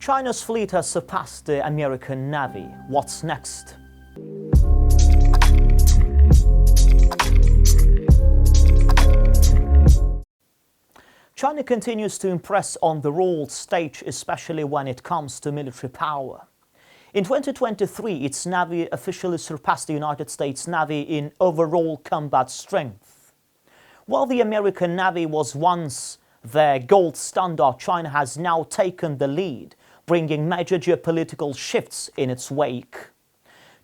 China's fleet has surpassed the American Navy. What's next? China continues to impress on the world stage, especially when it comes to military power. In 2023, its Navy officially surpassed the United States Navy in overall combat strength. While the American Navy was once the gold standard, China has now taken the lead, bringing major geopolitical shifts in its wake.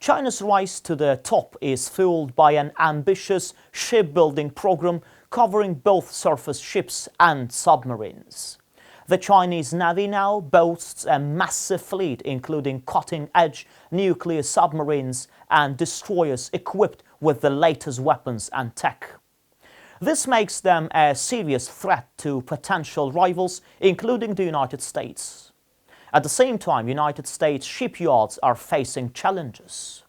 China's rise to the top is fueled by an ambitious shipbuilding program covering both surface ships and submarines. The Chinese Navy now boasts a massive fleet, including cutting-edge nuclear submarines and destroyers equipped with the latest weapons and tech. This makes them a serious threat to potential rivals, including the United States. At the same time, United States shipyards are facing challenges.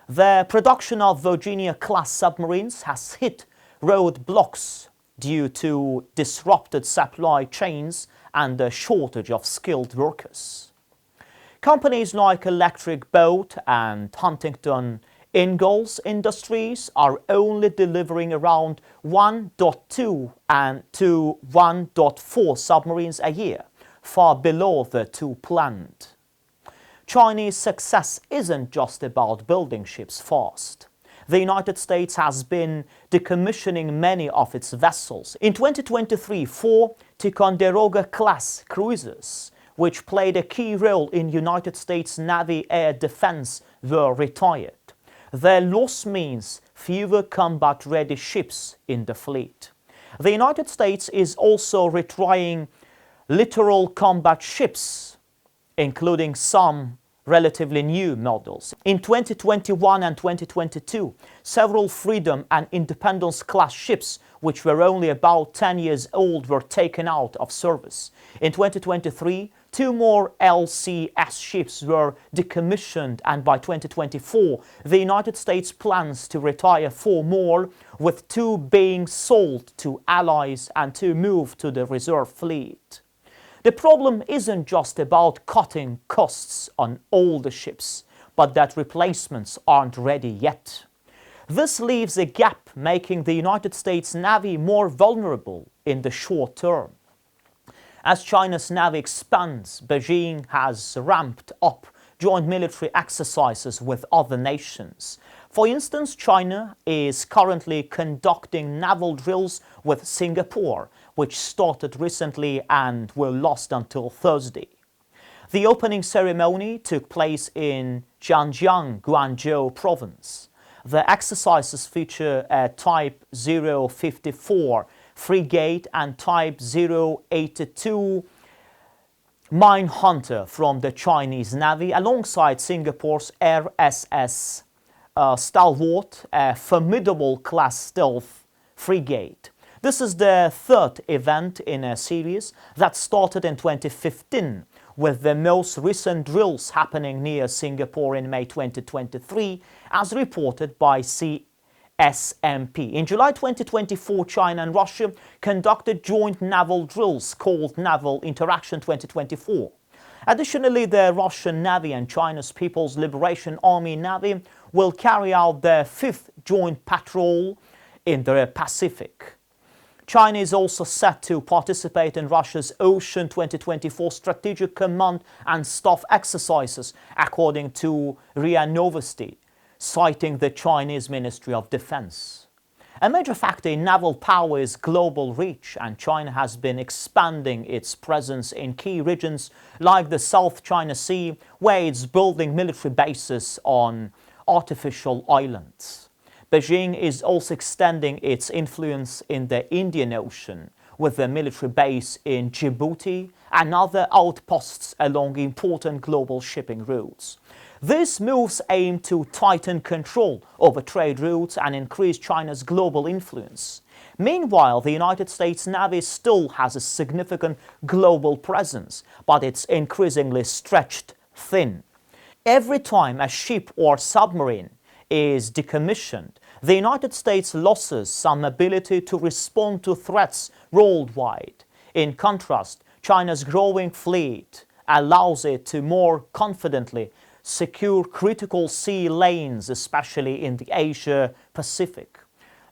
The production of Virginia-class submarines has hit roadblocks due to disrupted supply chains and a shortage of skilled workers. Companies like Electric Boat and Huntington Ingalls Industries are only delivering around 1.2 to 1.4 submarines a year, far below the 2 planned. Chinese success isn't just about building ships fast. The United States has been decommissioning many of its vessels. In 2023, 4 Ticonderoga-class cruisers, which played a key role in United States Navy air defense, were retired. Their loss means fewer combat-ready ships in the fleet. The United States is also retiring littoral combat ships, including some relatively new models. In 2021 and 2022, several Freedom and Independence-class ships, which were only about 10 years old, were taken out of service. In 2023, 2 more LCS ships were decommissioned, and by 2024, the United States plans to retire 4 more, with 2 being sold to allies and 2 moved to the reserve fleet. The problem isn't just about cutting costs on older ships, but that replacements aren't ready yet. This leaves a gap, making the United States Navy more vulnerable in the short term. As China's Navy expands, Beijing has ramped up joint military exercises with other nations. For instance, China is currently conducting naval drills with Singapore, which started recently and will last until Thursday. The opening ceremony took place in Zhanjiang, Guangzhou province. The exercises feature a Type 054 frigate and Type 082 mine hunter from the Chinese Navy, alongside Singapore's RSS Stalwart, a formidable class stealth frigate. This is the 3rd event in a series that started in 2015, with the most recent drills happening near Singapore in May 2023, as reported by CSMP. In July 2024, China and Russia conducted joint naval drills called Naval Interaction 2024. Additionally, the Russian Navy and China's People's Liberation Army Navy will carry out their 5th joint patrol in the Pacific. China is also set to participate in Russia's Ocean 2024 Strategic Command and Staff exercises, according to RIA Novosti, citing the Chinese Ministry of Defense. A major factor in naval power is global reach, and China has been expanding its presence in key regions like the South China Sea, where it's building military bases on artificial islands. Beijing is also extending its influence in the Indian Ocean, with a military base in Djibouti and other outposts along important global shipping routes. These moves aim to tighten control over trade routes and increase China's global influence. Meanwhile, the United States Navy still has a significant global presence, but it's increasingly stretched thin. Every time a ship or submarine is decommissioned, the United States loses some ability to respond to threats worldwide. In contrast, China's growing fleet allows it to more confidently secure critical sea lanes, especially in the Asia-Pacific.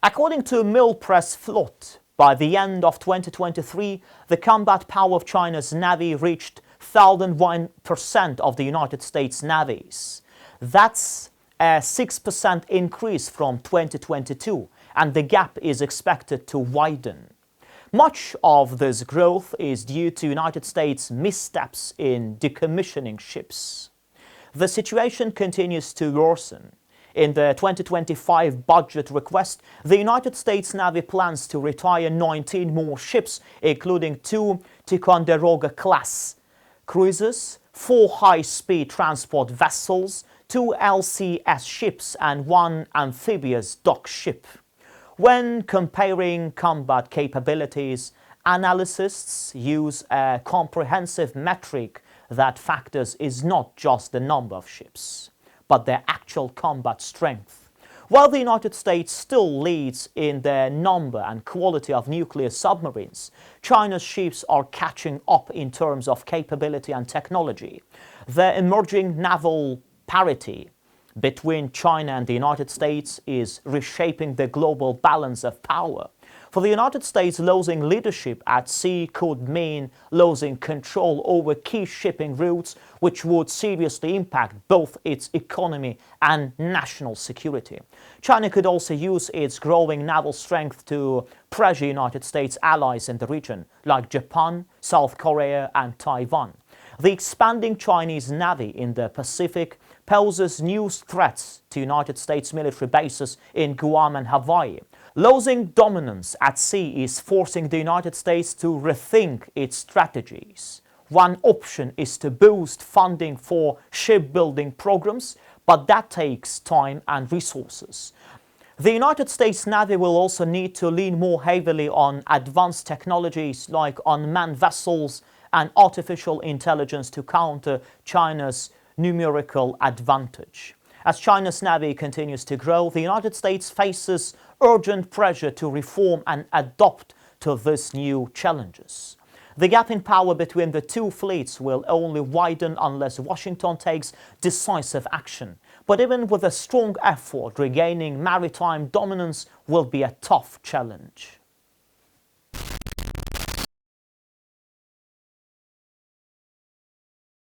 According to Mill Press Flot, by the end of 2023, the combat power of China's Navy reached 1,001% of the United States Navy's. That's a 6% increase from 2022, and the gap is expected to widen. Much of this growth is due to United States missteps in decommissioning ships. The situation continues to worsen. In the 2025 budget request, the United States Navy plans to retire 19 more ships, including 2 Ticonderoga-class cruisers, 4 high-speed transport vessels, 2 LCS ships, and 1 amphibious dock ship. When comparing combat capabilities, analysts use a comprehensive metric that factors is not just the number of ships, but their actual combat strength. While the United States still leads in the number and quality of nuclear submarines, China's ships are catching up in terms of capability and technology. The emerging naval parity between China and the United States is reshaping the global balance of power. For the United States, losing leadership at sea could mean losing control over key shipping routes, which would seriously impact both its economy and national security. China could also use its growing naval strength to pressure United States allies in the region, like Japan, South Korea, and Taiwan. The expanding Chinese Navy in the Pacific poses new threats to United States military bases in Guam and Hawaii. Losing dominance at sea is forcing the United States to rethink its strategies. One option is to boost funding for shipbuilding programs, but that takes time and resources. The United States Navy will also need to lean more heavily on advanced technologies like unmanned vessels and artificial intelligence to counter China's numerical advantage. As China's Navy continues to grow, the United States faces urgent pressure to reform and adapt to these new challenges. The gap in power between the two fleets will only widen unless Washington takes decisive action. But even with a strong effort, regaining maritime dominance will be a tough challenge.